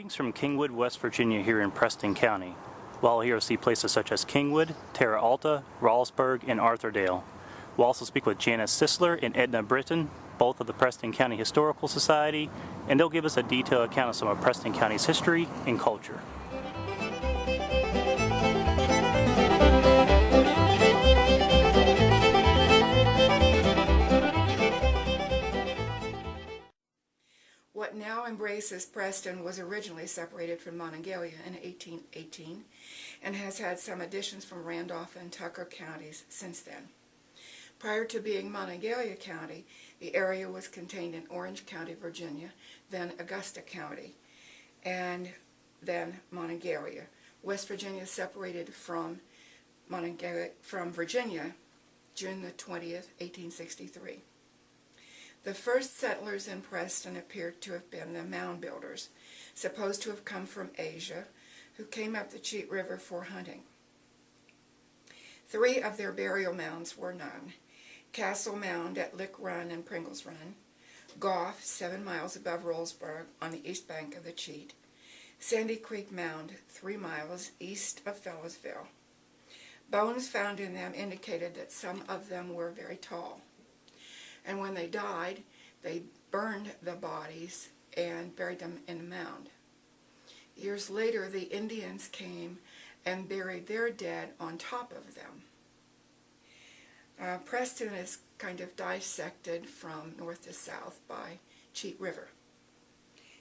Greetings from Kingwood, West Virginia here in Preston County. While here, you'll see places such as Kingwood, Terra Alta, Rawlsburg, and Arthurdale. We'll also speak with Janice Sisler and Edna Britton, both of the Preston County Historical Society, and they'll give us a detailed account of some of Preston County's history and culture. What now embraces Preston was originally separated from Monongalia in 1818 and has had some additions from Randolph and Tucker counties since then. Prior to being Monongalia County, the area was contained in Orange County, Virginia, then Augusta County, and then Monongalia. West Virginia separated from Virginia June the 20th, 1863. The first settlers in Preston appear to have been the mound builders, supposed to have come from Asia, who came up the Cheat River for hunting. 3 of their burial mounds were known: Castle Mound at Lick Run and Pringles Run, Goff, 7 miles above Rollsburg on the east bank of the Cheat, Sandy Creek Mound, 3 miles east of Fellows-ville. Bones found in them indicated that some of them were very tall. And when they died, they burned the bodies and buried them in a mound. Years later, the Indians came and buried their dead on top of them. Preston is kind of dissected from north to south by Cheat River.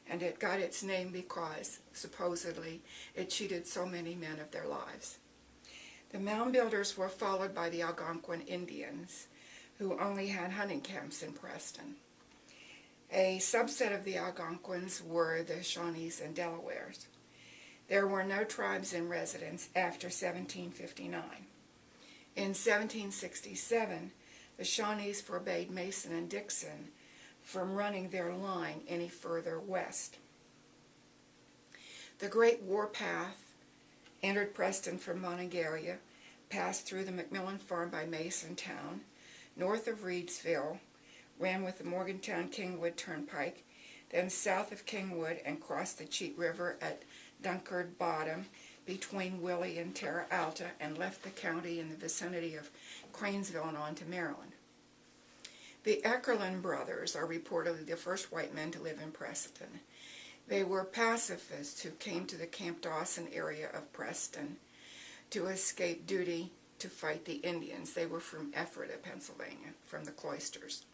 And it got its name because, supposedly, it cheated so many men of their lives. The mound builders were followed by the Algonquin Indians, who only had hunting camps in Preston. A subset of the Algonquins were the Shawnees and Delawares. There were no tribes in residence after 1759. In 1767, the Shawnees forbade Mason and Dixon from running their line any further west. The Great Warpath entered Preston from Monongalia, passed through the McMillan Farm by Masontown, north of Reedsville, ran with the Morgantown-Kingwood Turnpike, then south of Kingwood and crossed the Cheat River at Dunkard Bottom between Willie and Terra Alta, and left the county in the vicinity of Cranesville and on to Maryland. The Eckerlin brothers are reportedly the first white men to live in Preston. They were pacifists who came to the Camp Dawson area of Preston to escape duty to fight the Indians. They were from Ephrata, Pennsylvania, from the cloisters.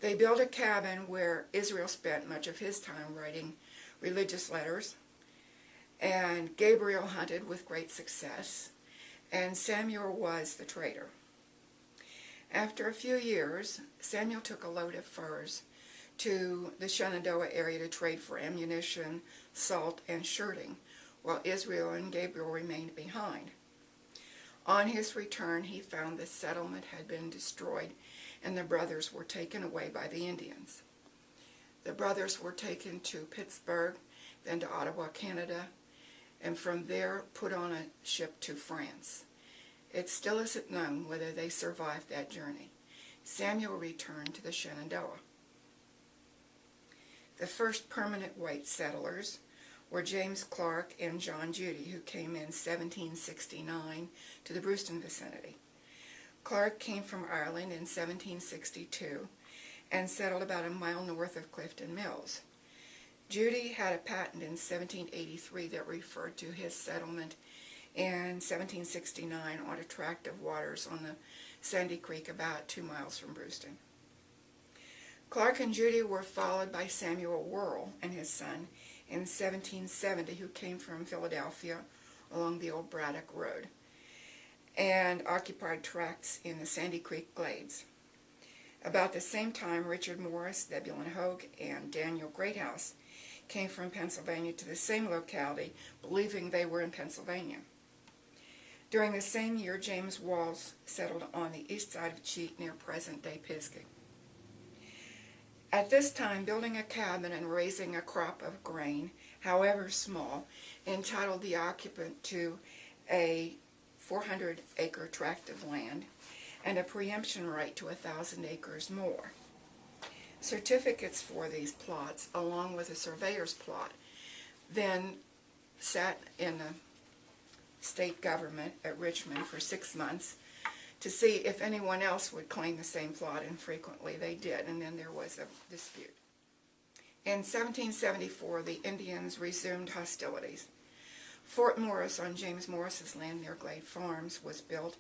They built a cabin where Israel spent much of his time writing religious letters, and Gabriel hunted with great success, and Samuel was the trader. After a few years, Samuel took a load of furs to the Shenandoah area to trade for ammunition, salt, and shirting, while Israel and Gabriel remained behind. On his return, he found the settlement had been destroyed and the brothers were taken away by the Indians. The brothers were taken to Pittsburgh, then to Ottawa, Canada, and from there put on a ship to France. It still isn't known whether they survived that journey. Samuel returned to the Shenandoah. The first permanent white settlers were James Clark and John Judy, who came in 1769 to the Brewston vicinity. Clark came from Ireland in 1762 and settled about a mile north of Clifton Mills. Judy had a patent in 1783 that referred to his settlement in 1769 on a tract of waters on the Sandy Creek about 2 miles from Brewston. Clark and Judy were followed by Samuel Worrell and his son in 1770, who came from Philadelphia along the old Braddock Road and occupied tracts in the Sandy Creek Glades. About the same time, Richard Morris, Zebulon Hogue, and Daniel Greathouse came from Pennsylvania to the same locality, believing they were in Pennsylvania. During the same year, James Walls settled on the east side of Cheat near present-day Pisgah. At this time, building a cabin and raising a crop of grain, however small, entitled the occupant to a 400-acre tract of land and a preemption right to 1,000 acres more. Certificates for these plots, along with a surveyor's plot, then sat in the state government at Richmond for 6 months to see if anyone else would claim the same plot, and frequently they did, and then there was a dispute. In 1774, the Indians resumed hostilities. Fort Morris on James Morris's land near Glade Farms was built,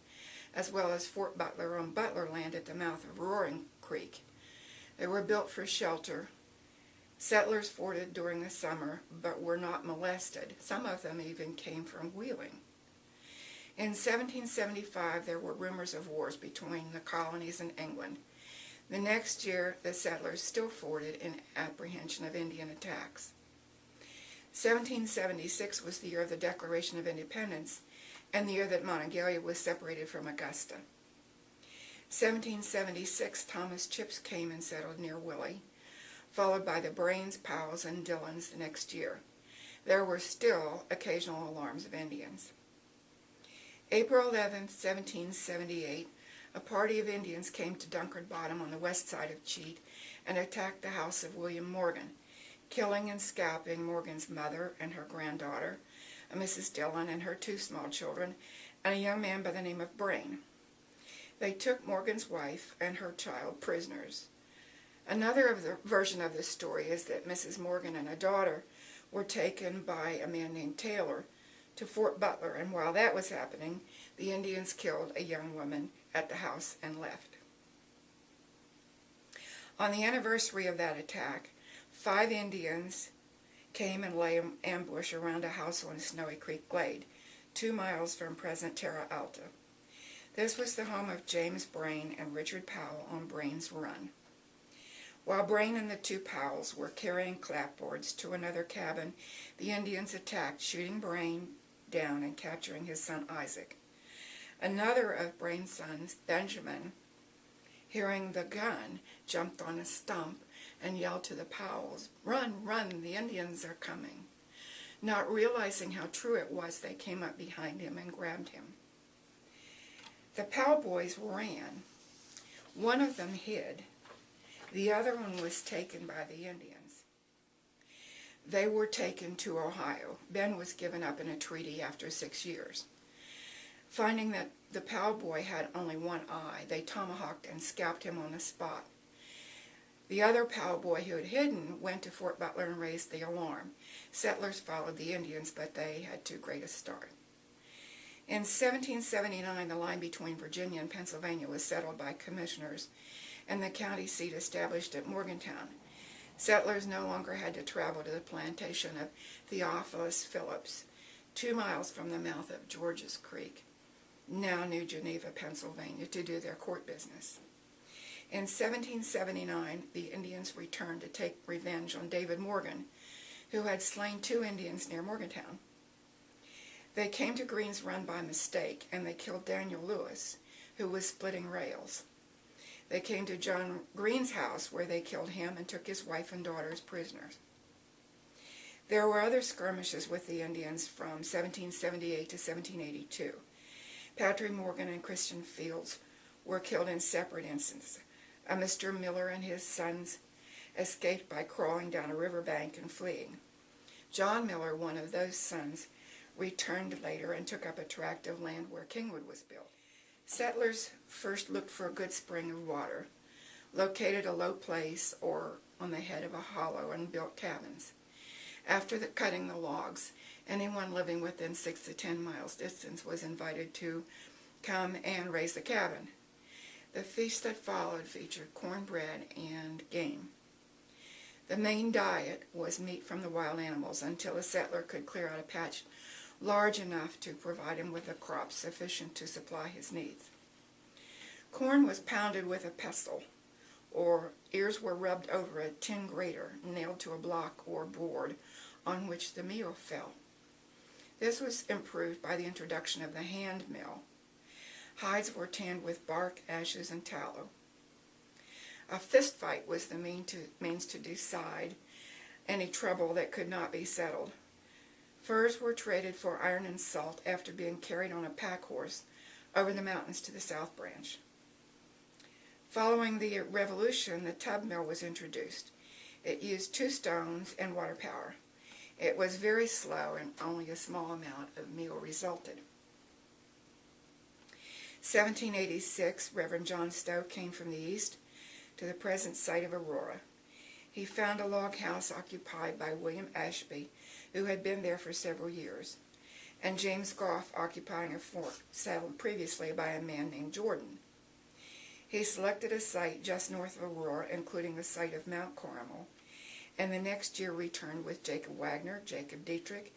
as well as Fort Butler on Butler land at the mouth of Roaring Creek. They were built for shelter. Settlers forded during the summer, but were not molested. Some of them even came from Wheeling. In 1775, there were rumors of wars between the colonies and England. The next year, the settlers still forded in apprehension of Indian attacks. 1776 was the year of the Declaration of Independence, and the year that Monongalia was separated from Augusta. 1776, Thomas Chips came and settled near Willie, followed by the Brains, Powells, and Dillons the next year. There were still occasional alarms of Indians. April 11, 1778, a party of Indians came to Dunkard Bottom on the west side of Cheat and attacked the house of William Morgan, killing and scalping Morgan's mother and her granddaughter, a Mrs. Dillon and her 2 small children, and a young man by the name of Brain. They took Morgan's wife and her child prisoners. Another version of this story is that Mrs. Morgan and a daughter were taken by a man named Taylor to Fort Butler, and while that was happening, the Indians killed a young woman at the house and left. On the anniversary of that attack, 5 Indians came and lay in ambush around a house on Snowy Creek Glade, 2 miles from present Terra Alta. This was the home of James Brain and Richard Powell on Brain's Run. While Brain and the 2 Powells were carrying clapboards to another cabin, the Indians attacked, shooting Brain down and capturing his son Isaac. Another of Brain's sons, Benjamin, hearing the gun, jumped on a stump and yelled to the Powells, "Run, run, the Indians are coming." Not realizing how true it was, they came up behind him and grabbed him. The Powell boys ran. One of them hid. The other one was taken by the Indians. They were taken to Ohio. Ben was given up in a treaty after 6 years. Finding that the Powell boy had only one eye, they tomahawked and scalped him on the spot. The other Powell boy who had hidden went to Fort Butler and raised the alarm. Settlers followed the Indians, but they had too great a start. In 1779, the line between Virginia and Pennsylvania was settled by commissioners, and the county seat established at Morgantown. Settlers no longer had to travel to the plantation of Theophilus Phillips, 2 miles from the mouth of George's Creek, now New Geneva, Pennsylvania, to do their court business. In 1779, the Indians returned to take revenge on David Morgan, who had slain 2 Indians near Morgantown. They came to Green's Run by mistake, and they killed Daniel Lewis, who was splitting rails. They came to John Green's house, where they killed him and took his wife and daughter as prisoners. There were other skirmishes with the Indians from 1778 to 1782. Patrick Morgan and Christian Fields were killed in separate instances. A Mr. Miller and his sons escaped by crawling down a riverbank and fleeing. John Miller, one of those sons, returned later and took up a tract of land where Kingwood was built. Settlers first looked for a good spring of water, located a low place or on the head of a hollow, and built cabins. After cutting the logs, anyone living within 6 to 10 miles distance was invited to come and raise the cabin. The feast that followed featured cornbread and game. The main diet was meat from the wild animals until a settler could clear out a patch large enough to provide him with a crop sufficient to supply his needs. Corn was pounded with a pestle, or ears were rubbed over a tin grater nailed to a block or board on which the meal fell. This was improved by the introduction of the hand mill. Hides were tanned with bark, ashes, and tallow. A fist fight was the means to decide any trouble that could not be settled. Furs were traded for iron and salt after being carried on a pack horse over the mountains to the South Branch. Following the Revolution, the tub mill was introduced. It used 2 stones and water power. It was very slow and only a small amount of meal resulted. 1786, Reverend John Stowe came from the east to the present site of Aurora. He found a log house occupied by William Ashby, who had been there for several years, and James Goff occupying a fort settled previously by a man named Jordan. He selected a site just north of Aurora, including the site of Mount Carmel, and the next year returned with Jacob Wagner, Jacob Dietrich,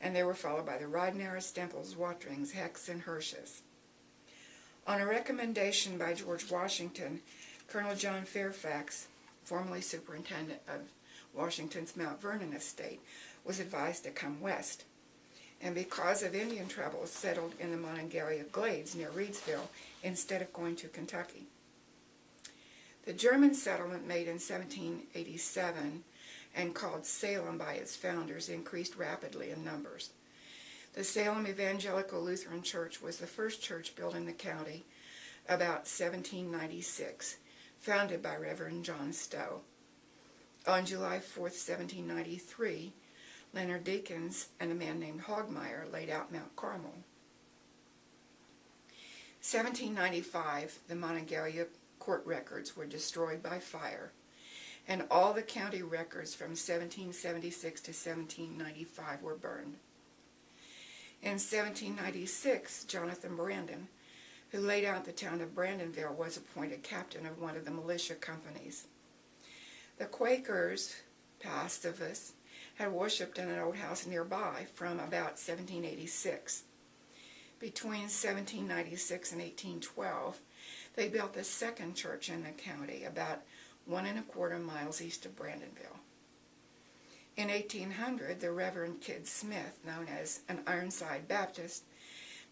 and they were followed by the Rodners, Stemples, Waterings, Hecks, and Hirsches. On a recommendation by George Washington, Colonel John Fairfax, formerly superintendent of Washington's Mount Vernon estate, was advised to come west, and because of Indian troubles, settled in the Monongalia Glades near Reedsville instead of going to Kentucky. The German settlement made in 1787 and called Salem by its founders increased rapidly in numbers. The Salem Evangelical Lutheran Church was the first church built in the county about 1796, founded by Reverend John Stowe. On July 4th, 1793, Leonard Deakins and a man named Hogmeyer laid out Mount Carmel. 1795, the Monongalia court records were destroyed by fire, and all the county records from 1776 to 1795 were burned. In 1796, Jonathan Brandon, who laid out the town of Brandonville, was appointed captain of one of the militia companies. The Quakers, pacifists, had worshipped in an old house nearby from about 1786. Between 1796 and 1812, they built the second church in the county, about 1¼ miles east of Brandonville. In 1800, the Reverend Kid Smith, known as an Ironside Baptist,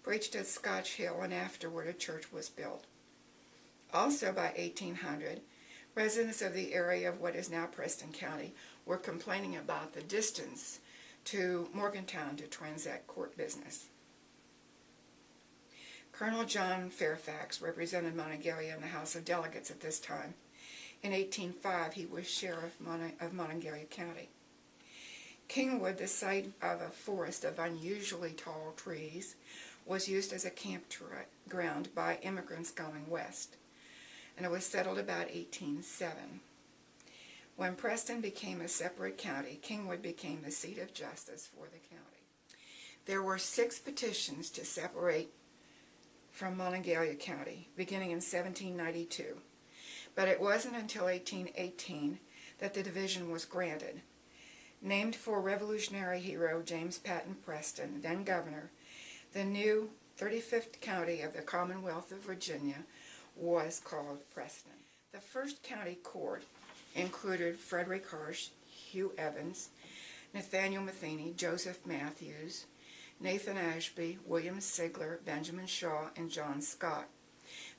preached at Scotch Hill, and afterward a church was built. Also by 1800, residents of the area of what is now Preston County were complaining about the distance to Morgantown to transact court business. Colonel John Fairfax represented Monongalia in the House of Delegates at this time. In 1805, he was sheriff of Monongalia County. Kingwood, the site of a forest of unusually tall trees, was used as a campground by immigrants going west, and it was settled about 1807. When Preston became a separate county, Kingwood became the seat of justice for the county. There were 6 petitions to separate from Monongalia County, beginning in 1792, but it wasn't until 1818 that the division was granted. Named for Revolutionary hero James Patton Preston, then governor, the new 35th county of the Commonwealth of Virginia was called Preston. The first county court included Frederick Hirsch, Hugh Evans, Nathaniel Matheny, Joseph Matthews, Nathan Ashby, William Sisler, Benjamin Shaw, and John Scott.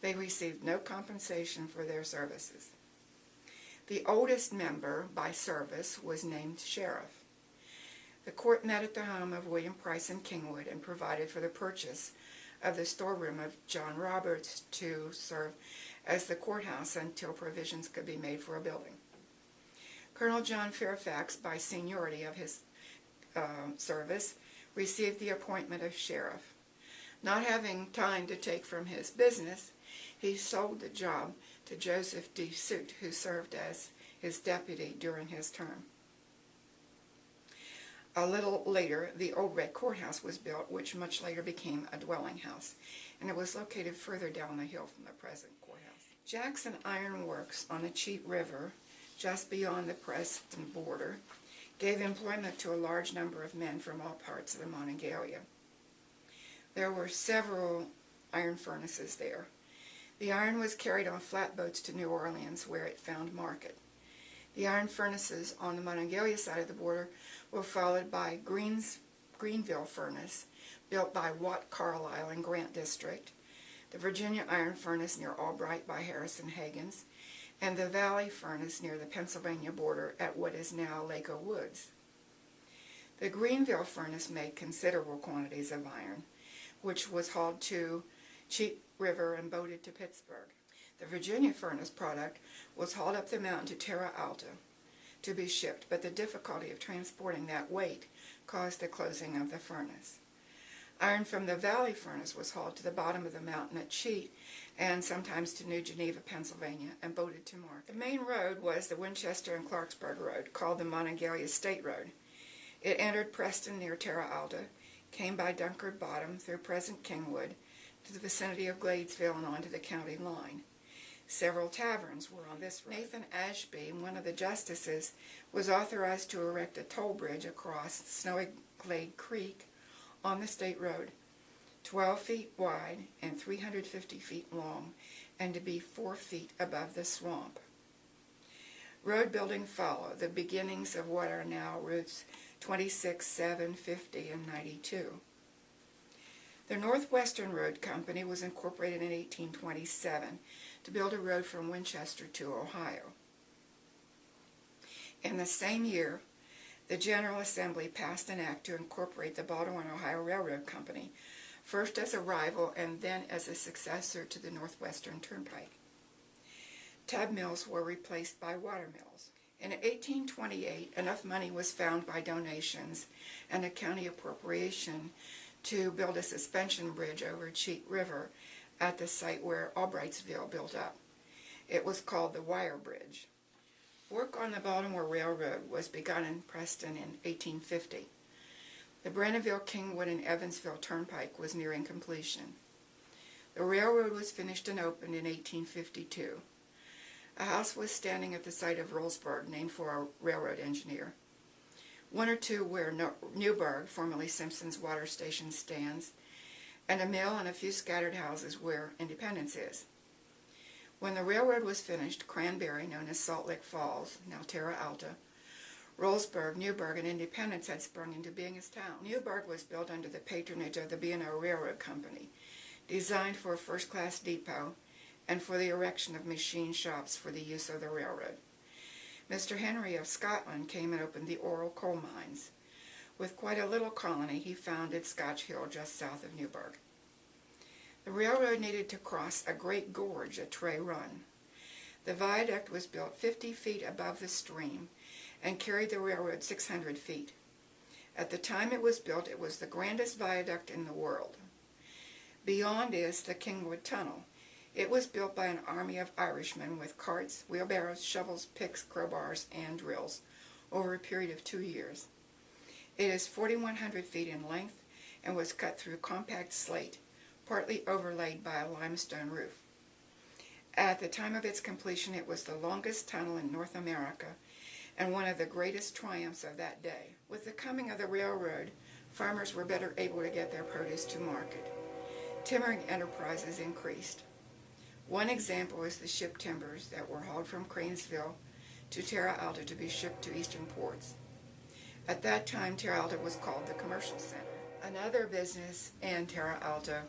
They received no compensation for their services. The oldest member by service was named sheriff. The court met at the home of William Price in Kingwood and provided for the purchase of the storeroom of John Roberts to serve as the courthouse until provisions could be made for a building. Colonel John Fairfax, by seniority of his service, received the appointment of sheriff. Not having time to take from his business, he sold the job to Joseph D. Suit, who served as his deputy during his term. A little later, the old red courthouse was built, which much later became a dwelling house, and it was located further down the hill from the present courthouse. Jackson Iron Works on the Cheat River, just beyond the Preston border, gave employment to a large number of men from all parts of the Monongalia. There were several iron furnaces there. The iron was carried on flatboats to New Orleans, where it found market. The iron furnaces on the Monongalia side of the border were followed by Greenville furnace, built by Watt Carlisle in Grant District, the Virginia iron furnace near Albright by Harrison Hagens, and the Valley furnace near the Pennsylvania border at what is now Lake Woods. The Greenville furnace made considerable quantities of iron, which was hauled to Cheat River and boated to Pittsburgh. The Virginia furnace product was hauled up the mountain to Terra Alta, to be shipped, but the difficulty of transporting that weight caused the closing of the furnace. Iron from the Valley furnace was hauled to the bottom of the mountain at Cheat and sometimes to New Geneva, Pennsylvania, and boated to market. The main road was the Winchester and Clarksburg Road, called the Monongalia State Road. It entered Preston near Terra Alta, came by Dunkard Bottom through present Kingwood to the vicinity of Gladesville and onto the county line. Several taverns were on this road. Nathan Ashby, one of the justices, was authorized to erect a toll bridge across Snowy Glade Creek on the state road, 12 feet wide and 350 feet long, and to be 4 feet above the swamp. Road building followed, the beginnings of what are now routes 26, 7, 50, and 92. The Northwestern Road Company was incorporated in 1827 to build a road from Winchester to Ohio. In the same year, the General Assembly passed an act to incorporate the Baltimore and Ohio Railroad Company, first as a rival and then as a successor to the Northwestern Turnpike. Tub mills were replaced by water mills. In 1828, enough money was found by donations and a county appropriation to build a suspension bridge over Cheat River at the site where Albrightsville built up. It was called the Wire Bridge. Work on the Baltimore Railroad was begun in Preston in 1850. The Brenneville, Kingwood, and Evansville Turnpike was nearing completion. The railroad was finished and opened in 1852. A house was standing at the site of Rollsburg, named for a railroad engineer. One or two where Newburgh, formerly Simpson's water station, stands, and a mill and a few scattered houses where Independence is. When the railroad was finished, Cranberry, known as Salt Lick Falls, now Terra Alta, Rollsburg, Newburgh, and Independence had sprung into being as towns. Newburgh was built under the patronage of the B&O Railroad Company, designed for a first-class depot and for the erection of machine shops for the use of the railroad. Mr. Henry of Scotland came and opened the Orrell coal mines. With quite a little colony, he founded Scotch Hill just south of Newburgh. The railroad needed to cross a great gorge at Trey Run. The viaduct was built 50 feet above the stream and carried the railroad 600 feet. At the time it was built, it was the grandest viaduct in the world. Beyond is the Kingwood Tunnel. It was built by an army of Irishmen with carts, wheelbarrows, shovels, picks, crowbars, and drills over a period of 2 years. It is 4,100 feet in length and was cut through compact slate, partly overlaid by a limestone roof. At the time of its completion, it was the longest tunnel in North America and one of the greatest triumphs of that day. With the coming of the railroad, farmers were better able to get their produce to market. Timbering enterprises increased. One example is the ship timbers that were hauled from Cranesville to Terra Alta to be shipped to eastern ports. At that time, Terra Alta was called the Commercial Center. Another business in Terra Alta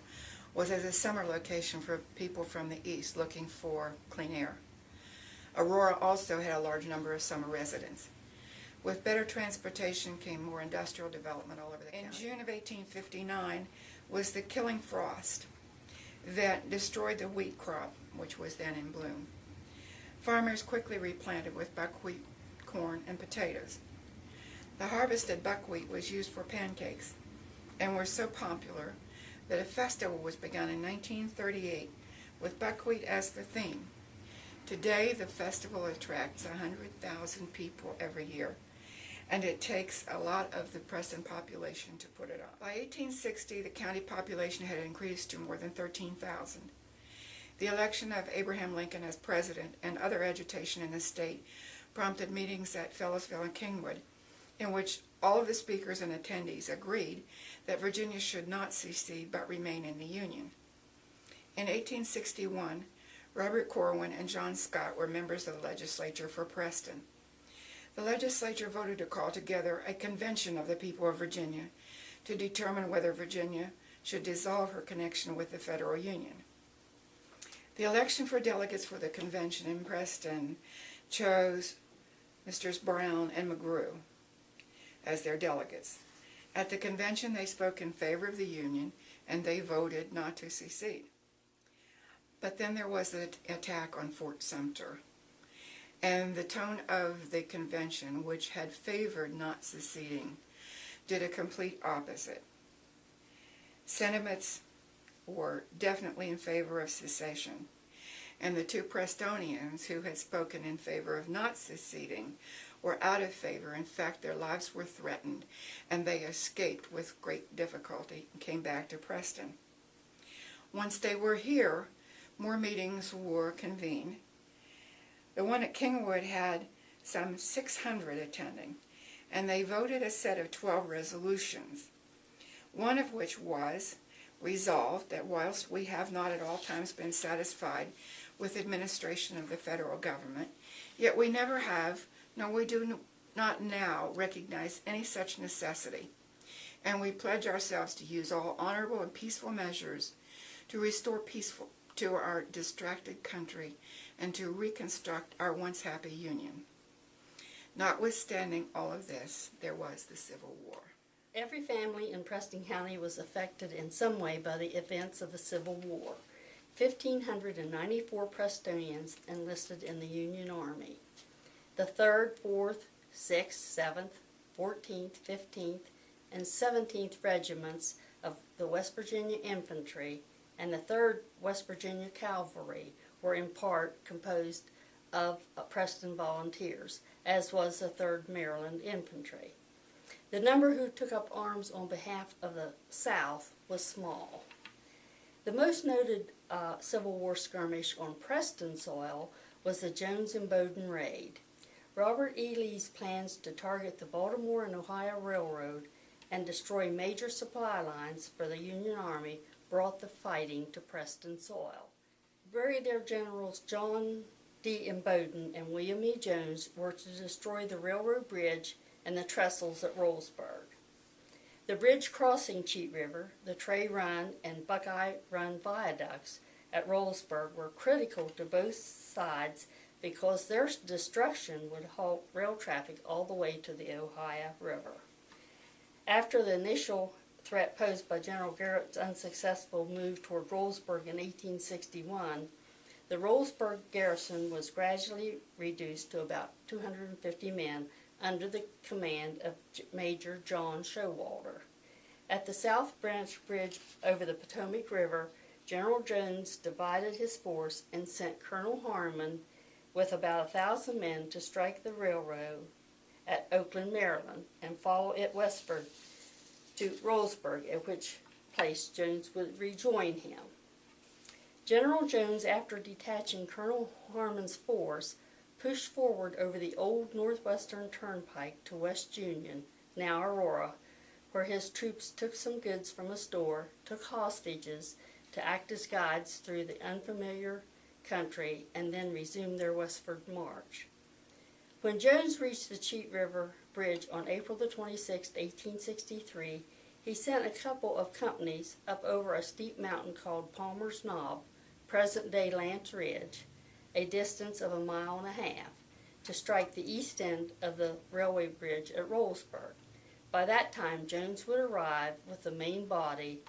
was as a summer location for people from the east looking for clean air. Aurora also had a large number of summer residents. With better transportation came more industrial development all over the county. In June of 1859 was the killing frost that destroyed the wheat crop, which was then in bloom. Farmers quickly replanted with buckwheat, corn, and potatoes. The harvested buckwheat was used for pancakes and were so popular that a festival was begun in 1938 with buckwheat as the theme. Today, the festival attracts 100,000 people every year, and it takes a lot of the Preston population to put it on. By 1860, the county population had increased to more than 13,000. The election of Abraham Lincoln as president and other agitation in the state prompted meetings at Phillipsville and Kingwood, in which all of the speakers and attendees agreed that Virginia should not secede but remain in the Union. In 1861, Robert Corwin and John Scott were members of the legislature for Preston. The legislature voted to call together a convention of the people of Virginia to determine whether Virginia should dissolve her connection with the federal union. The election for delegates for the convention in Preston chose Messrs. Brown and McGrew as their delegates. At the convention, they spoke in favor of the union, and they voted not to secede. But then there was the attack on Fort Sumter. And the tone of the convention, which had favored not seceding, did a complete opposite. Sentiments were definitely in favor of secession, and the two Prestonians who had spoken in favor of not seceding were out of favor. In fact, their lives were threatened, and they escaped with great difficulty and came back to Preston. Once they were here, more meetings were convened. The one at Kingwood had some 600 attending, and they voted a set of 12 resolutions, one of which was resolved that whilst we have not at all times been satisfied with administration of the federal government, yet we never have, nor we do not now recognize any such necessity, and we pledge ourselves to use all honorable and peaceful measures to restore peaceful to our distracted country and to reconstruct our once happy union. Notwithstanding all of this, there was the Civil War. Every family in Preston County was affected in some way by the events of the Civil War. 1,594 Prestonians enlisted in the Union Army. The 3rd, 4th, 6th, 7th, 14th, 15th, and 17th Regiments of the West Virginia Infantry and the 3rd West Virginia Cavalry were in part composed of Preston volunteers, as was the 3rd Maryland Infantry. The number who took up arms on behalf of the South was small. The most noted Civil War skirmish on Preston soil was the Jones and Bowdoin Raid. Robert E. Lee's plans to target the Baltimore and Ohio Railroad and destroy major supply lines for the Union Army brought the fighting to Preston soil. Brigadier Generals John D. Bowdoin and William E. Jones were to destroy the railroad bridge and the trestles at Rollsburg. The bridge crossing Cheat River, the Tray Run, and Buckeye Run viaducts at Rollsburg were critical to both sides because their destruction would halt rail traffic all the way to the Ohio River. After the initial threat posed by General Garrett's unsuccessful move toward Rollsburg in 1861, the Rollsburg garrison was gradually reduced to about 250 men under the command of Major John Showalter. At the South Branch Bridge over the Potomac River, General Jones divided his force and sent Colonel Harmon with about 1,000 men to strike the railroad at Oakland, Maryland, and follow it westward to Rollsburg, at which place Jones would rejoin him. General Jones, after detaching Colonel Harmon's force, pushed forward over the old Northwestern Turnpike to West Union, now Aurora, where his troops took some goods from a store, took hostages to act as guides through the unfamiliar country, and then resumed their westward march. When Jones reached the Cheat River Bridge on April the 26th, 1863, he sent a couple of companies up over a steep mountain called Palmer's Knob, present-day Lance Ridge, a distance of 1.5 miles, to strike the east end of the railway bridge at Rollsburg. By that time, Jones would arrive with the main body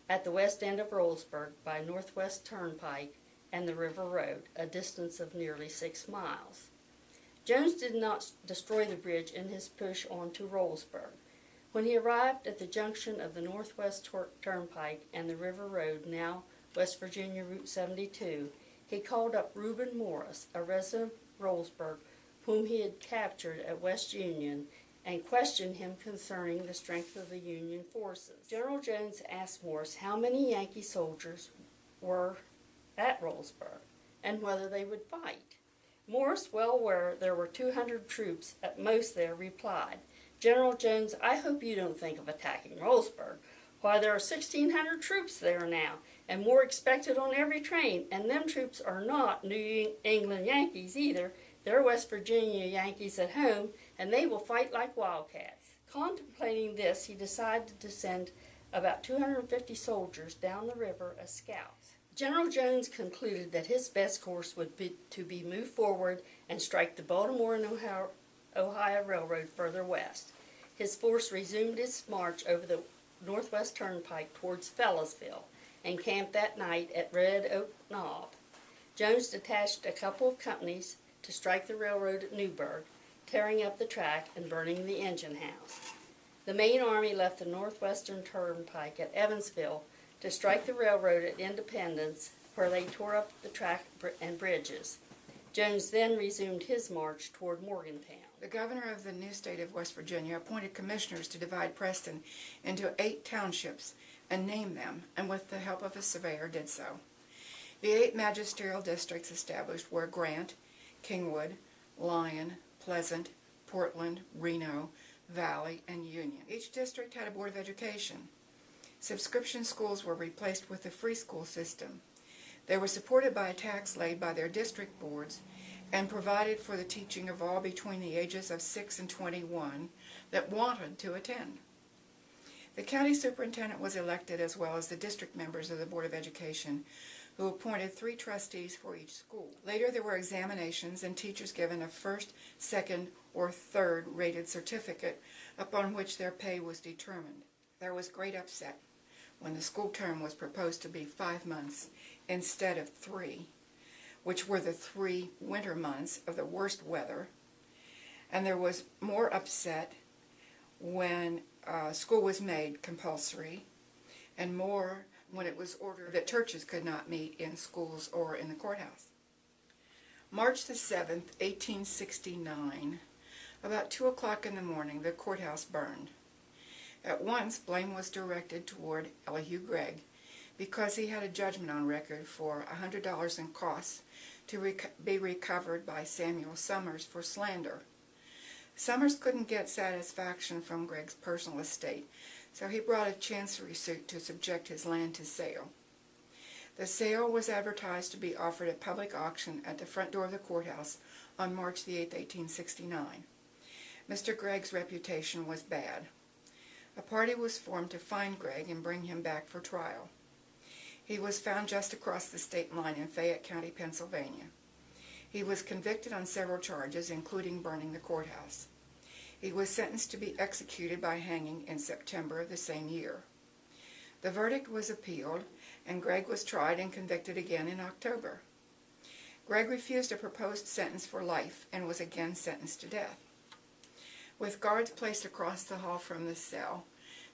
at the west end of Rollsburg by Northwest Turnpike and the River Road, a distance of nearly 6 miles. Jones did not destroy the bridge in his push on to Rollsburg. When he arrived at the junction of the Northwest Turnpike and the River Road, now West Virginia Route 72, he called up Reuben Morris, a resident of Rollsburg, whom he had captured at West Union, and questioned him concerning the strength of the Union forces. General Jones asked Morris how many Yankee soldiers were at Rollsburg and whether they would fight. Morris, well aware there were 200 troops at most there, replied, "General Jones, I hope you don't think of attacking Rollsburg. Why, there are 1,600 troops there now, and more expected on every train, and them troops are not New England Yankees either. They're West Virginia Yankees at home, and they will fight like wildcats." Contemplating this, he decided to send about 250 soldiers down the river as scouts. General Jones concluded that his best course would be to move forward and strike the Baltimore and Ohio Railroad further west. His force resumed its march over the Northwest Turnpike towards Fellisville and camped that night at Red Oak Knob. Jones detached a couple of companies to strike the railroad at Newburgh, tearing up the track and burning the engine house. The main army left the northwestern turnpike at Evansville to strike the railroad at Independence, where they tore up the track and bridges. Jones then resumed his march toward Morgantown. The governor of the new state of West Virginia appointed commissioners to divide Preston into 8 townships and name them, and with the help of a surveyor did so. The 8 magisterial districts established were Grant, Kingwood, Lyon, Pleasant, Portland, Reno, Valley, and Union. Each district had a board of education. Subscription schools were replaced with the free school system. They were supported by a tax laid by their district boards and provided for the teaching of all between the ages of 6 and 21 that wanted to attend. The county superintendent was elected, as well as the district members of the Board of Education, who appointed 3 trustees for each school. Later there were examinations and teachers given a first, second, or third rated certificate upon which their pay was determined. There was great upset when the school term was proposed to be 5 months instead of 3, which were the 3 winter months of the worst weather. And there was more upset when school was made compulsory, and more when it was ordered that churches could not meet in schools or in the courthouse. March the 7th, 1869, about 2 o'clock in the morning, the courthouse burned. At once, blame was directed toward Elihu Gregg because he had a judgment on record for $100 in costs to be recovered by Samuel Summers for slander. Summers couldn't get satisfaction from Gregg's personal estate, so he brought a chancery suit to subject his land to sale. The sale was advertised to be offered at public auction at the front door of the courthouse on March the 8th, 1869. Mr. Gregg's reputation was bad. A party was formed to find Gregg and bring him back for trial. He was found just across the state line in Fayette County, Pennsylvania. He was convicted on several charges, including burning the courthouse. He was sentenced to be executed by hanging in September of the same year. The verdict was appealed, and Gregg was tried and convicted again in October. Gregg refused a proposed sentence for life and was again sentenced to death. With guards placed across the hall from the cell,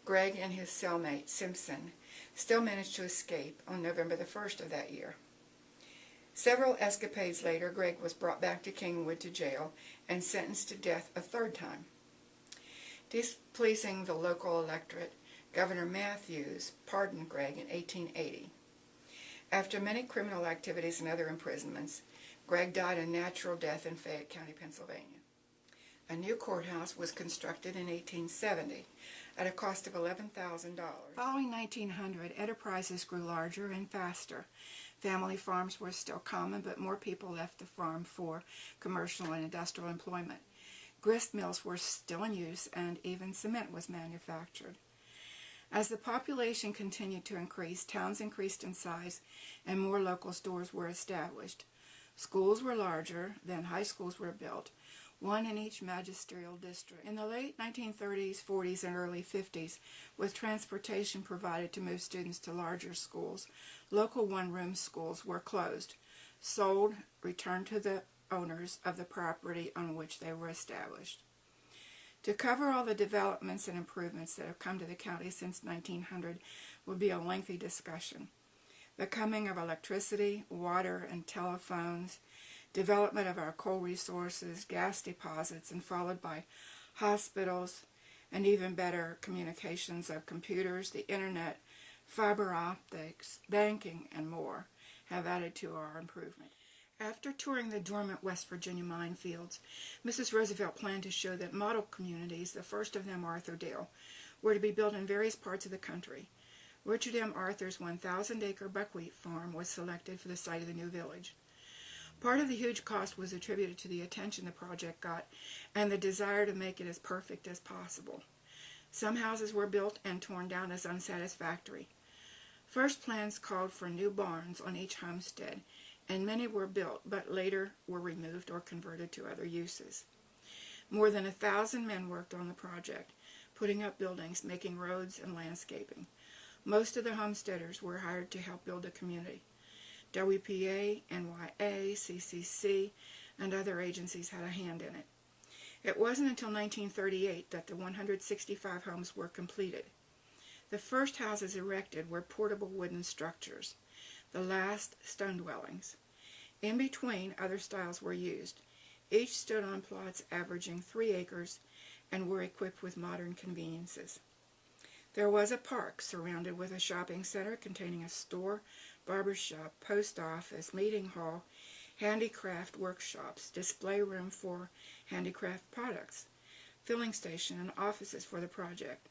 Gregg and his cellmate, Simpson, still managed to escape on November the 1st of that year. Several escapades later, Gregg was brought back to Kingwood to jail and sentenced to death a 3rd time. Displeasing the local electorate, Governor Matthews pardoned Gregg in 1880. After many criminal activities and other imprisonments, Gregg died a natural death in Fayette County, Pennsylvania. A new courthouse was constructed in 1870 at a cost of $11,000. Following 1900, enterprises grew larger and faster. Family farms were still common, but more people left the farm for commercial and industrial employment. Grist mills were still in use, and even cement was manufactured. As the population continued to increase, towns increased in size, and more local stores were established. Schools were larger, then high schools were built, one in each magisterial district. In the late 1930s, 40s, and early 50s, with transportation provided to move students to larger schools, local one-room schools were closed, sold, returned to the owners of the property on which they were established. To cover all the developments and improvements that have come to the county since 1900 would be a lengthy discussion. The coming of electricity, water, and telephones, development of our coal resources, gas deposits, and followed by hospitals, and even better communications of computers, the internet, fiber optics, banking, and more, have added to our improvement. After touring the dormant West Virginia minefields, Mrs. Roosevelt planned to show that model communities, the first of them Arthurdale, were to be built in various parts of the country. Richard M. Arthur's 1,000-acre buckwheat farm was selected for the site of the new village. Part of the huge cost was attributed to the attention the project got and the desire to make it as perfect as possible. Some houses were built and torn down as unsatisfactory. First plans called for new barns on each homestead, and many were built, but later were removed or converted to other uses. More than 1,000 men worked on the project, putting up buildings, making roads, and landscaping. Most of the homesteaders were hired to help build the community. WPA, NYA, CCC, and other agencies had a hand in it. It wasn't until 1938 that the 165 homes were completed. The first houses erected were portable wooden structures, the last stone dwellings. In between, other styles were used. Each stood on plots averaging 3 acres and were equipped with modern conveniences. There was a park surrounded with a shopping center containing a store, barber shop, post office, meeting hall, handicraft workshops, display room for handicraft products, filling station, and offices for the project.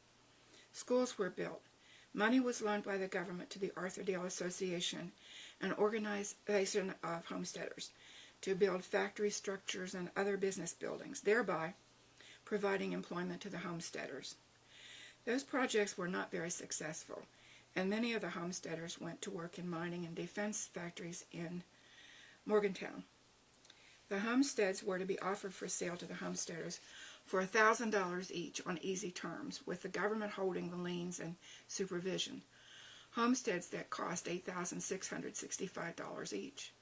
Schools were built. Money was loaned by the government to the Arthurdale Association, an organization of homesteaders, to build factory structures and other business buildings, thereby providing employment to the homesteaders. Those projects were not very successful, and many of the homesteaders went to work in mining and defense factories in Morgantown. The homesteads were to be offered for sale to the homesteaders for $1,000 each on easy terms, with the government holding the liens and supervision. Homesteads that cost $8,665 each.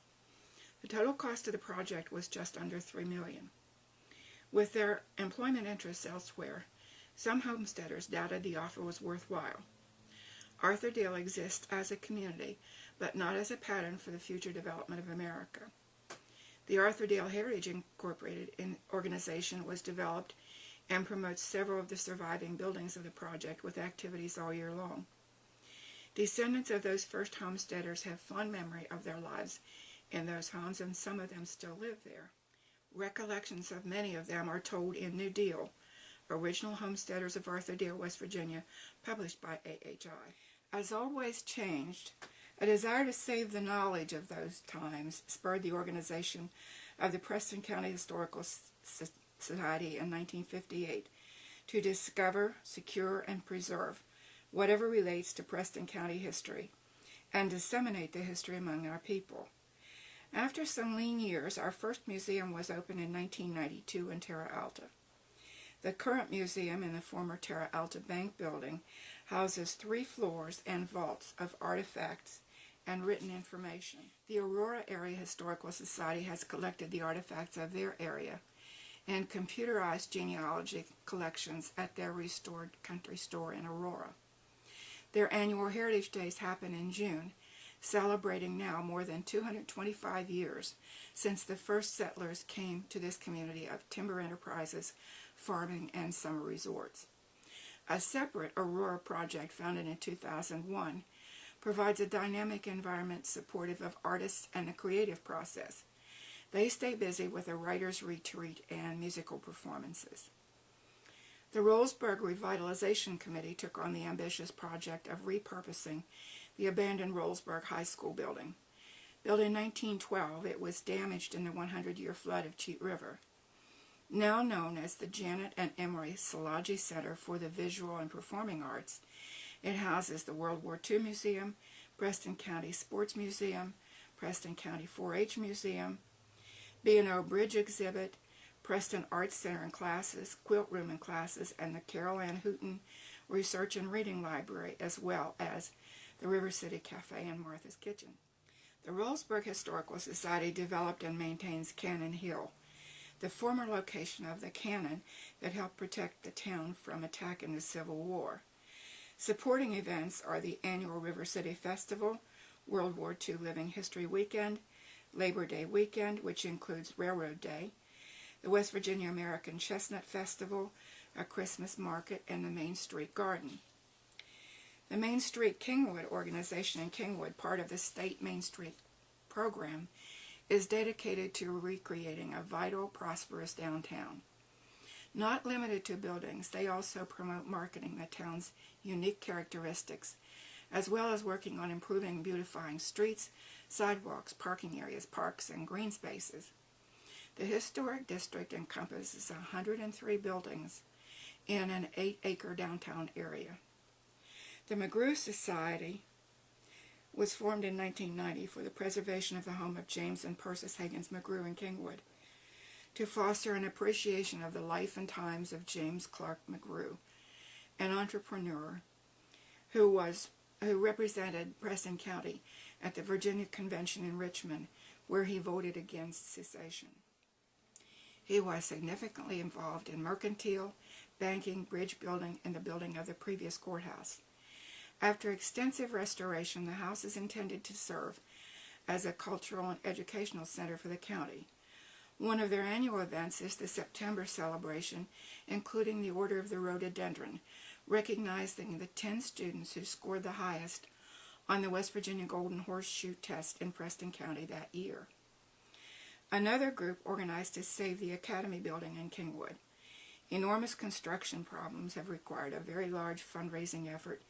The total cost of the project was just under $3 million. With their employment interests elsewhere, some homesteaders doubted the offer was worthwhile. Arthurdale exists as a community, but not as a pattern for the future development of America. The Arthurdale Heritage Incorporated organization was developed and promotes several of the surviving buildings of the project with activities all year long. Descendants of those first homesteaders have fond memory of their lives in those homes, and some of them still live there. Recollections of many of them are told in New Deal, Original Homesteaders of Arthurdale, West Virginia, published by AHI. As always changed, a desire to save the knowledge of those times spurred the organization of the Preston County Historical Society in 1958 to discover, secure, and preserve whatever relates to Preston County history and disseminate the history among our people. After some lean years, our first museum was opened in 1992 in Terra Alta. The current museum in the former Terra Alta Bank building houses 3 floors and vaults of artifacts and written information. The Aurora Area Historical Society has collected the artifacts of their area and computerized genealogy collections at their restored country store in Aurora. Their annual Heritage Days happen in June, celebrating now more than 225 years since the first settlers came to this community of timber enterprises, farming, and summer resorts. A separate Aurora project founded in 2001 provides a dynamic environment supportive of artists and the creative process. They stay busy with a writer's retreat and musical performances. The Rollsburg Revitalization Committee took on the ambitious project of repurposing the abandoned Rollsburg High School building. Built in 1912, it was damaged in the 100-year flood of Cheat River. Now known as the Janet and Emory Szilagyi Center for the Visual and Performing Arts, it houses the World War II Museum, Preston County Sports Museum, Preston County 4-H Museum, B&O Bridge Exhibit, Preston Arts Center and Classes, Quilt Room and Classes, and the Carol Ann Hooten Research and Reading Library, as well as the River City Cafe and Martha's Kitchen. The Rollsburg Historical Society developed and maintains Cannon Hill, the former location of the cannon that helped protect the town from attack in the Civil War. Supporting events are the annual River City Festival, World War II Living History Weekend, Labor Day Weekend, which includes Railroad Day, the West Virginia American Chestnut Festival, a Christmas market, and the Main Street Garden. The Main Street Kingwood organization in Kingwood, part of the state Main Street program, is dedicated to recreating a vital, prosperous downtown. Not limited to buildings, they also promote marketing the town's unique characteristics, as well as working on improving and beautifying streets, sidewalks, parking areas, parks, and green spaces. The historic district encompasses 103 buildings in an 8-acre downtown area. The McGrew Society was formed in 1990 for the preservation of the home of James and Persis Higgins McGrew in Kingwood, to foster an appreciation of the life and times of James Clark McGrew, an entrepreneur who represented Preston County at the Virginia Convention in Richmond, where he voted against secession. He was significantly involved in mercantile, banking, bridge building, and the building of the previous courthouse. After extensive restoration, the house is intended to serve as a cultural and educational center for the county. One of their annual events is the September celebration, including the Order of the Rhododendron, recognizing the 10 students who scored the highest on the West Virginia Golden Horseshoe Test in Preston County that year. Another group organized to save the Academy building in Kingwood. Enormous construction problems have required a very large fundraising effort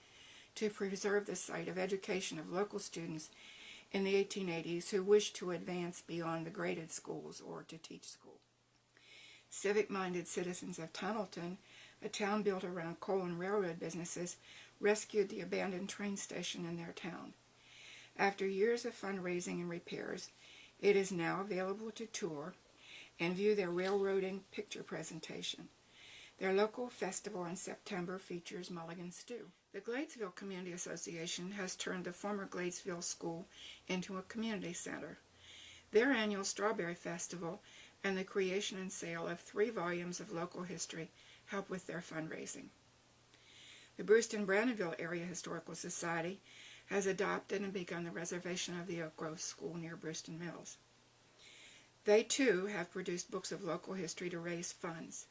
to preserve the site of education of local students in the 1880s who wished to advance beyond the graded schools or to teach school. Civic-minded citizens of Tunnelton, a town built around coal and railroad businesses, rescued the abandoned train station in their town. After years of fundraising and repairs, it is now available to tour and view their railroading picture presentation. Their local festival in September features mulligan stew. The Gladesville Community Association has turned the former Gladesville School into a community center. Their annual Strawberry Festival and the creation and sale of 3 volumes of local history help with their fundraising. The Brewston-Brandonville Area Historical Society has adopted and begun the reservation of the Oak Grove School near Brewston Mills. They, too, have produced books of local history to raise funds.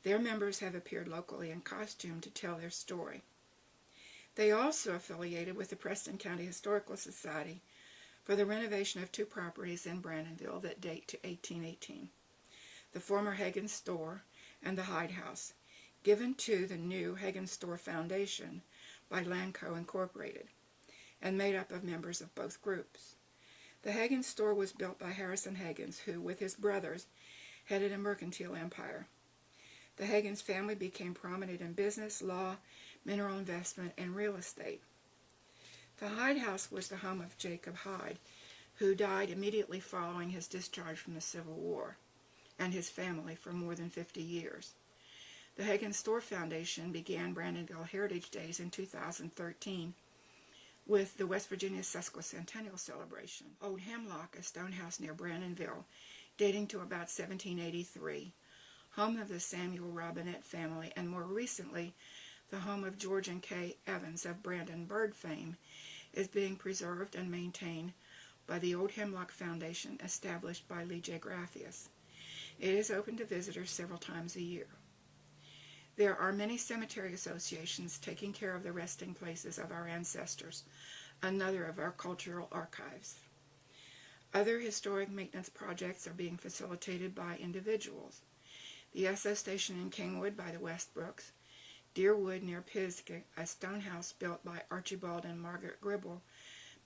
Their members have appeared locally in costume to tell their story. They also affiliated with the Preston County Historical Society for the renovation of 2 properties in Brandonville that date to 1818, the former Hagen Store and the Hyde House, given to the new Hagen Store Foundation by Landco Incorporated, and made up of members of both groups. The Hagen Store was built by Harrison Hagens, who, with his brothers, headed a mercantile empire. The Hagens family became prominent in business, law, mineral investment, and real estate. The Hyde House was the home of Jacob Hyde, who died immediately following his discharge from the Civil War, and his family for more than 50 years. The Hagen Store Foundation began Brandonville Heritage Days in 2013 with the West Virginia Sesquicentennial celebration. Old Hemlock, a stone house near Brandonville, dating to about 1783, home of the Samuel Robinette family, and more recently, the home of George and Kay Evans of Brandon Bird fame, is being preserved and maintained by the Old Hemlock Foundation established by Lee J. Graffius. It is open to visitors several times a year. There are many cemetery associations taking care of the resting places of our ancestors, another of our cultural archives. Other historic maintenance projects are being facilitated by individuals. The Esso Station in Kingwood by the Westbrooks, Deerwood near Pisgah, a stone house built by Archibald and Margaret Gribble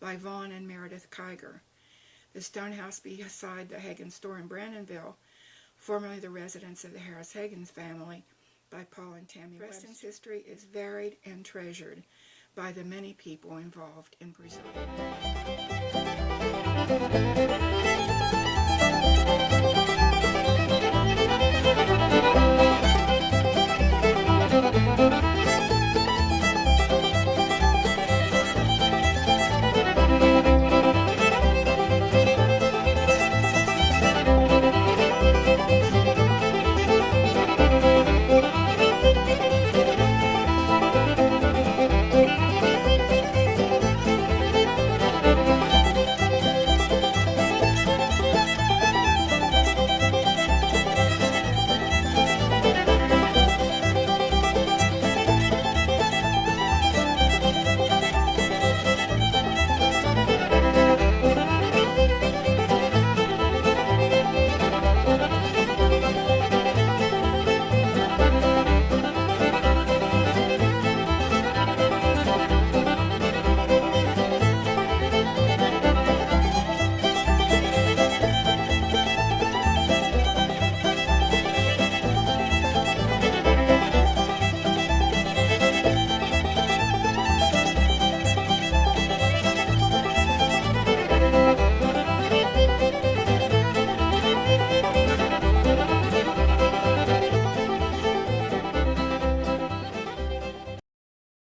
by Vaughn and Meredith Kiger. The stone house beside the Hagen Store in Brandonville, formerly the residence of the Harris Hagens family, by Paul and Tammy Preston's history is varied and treasured by the many people involved in preserving it.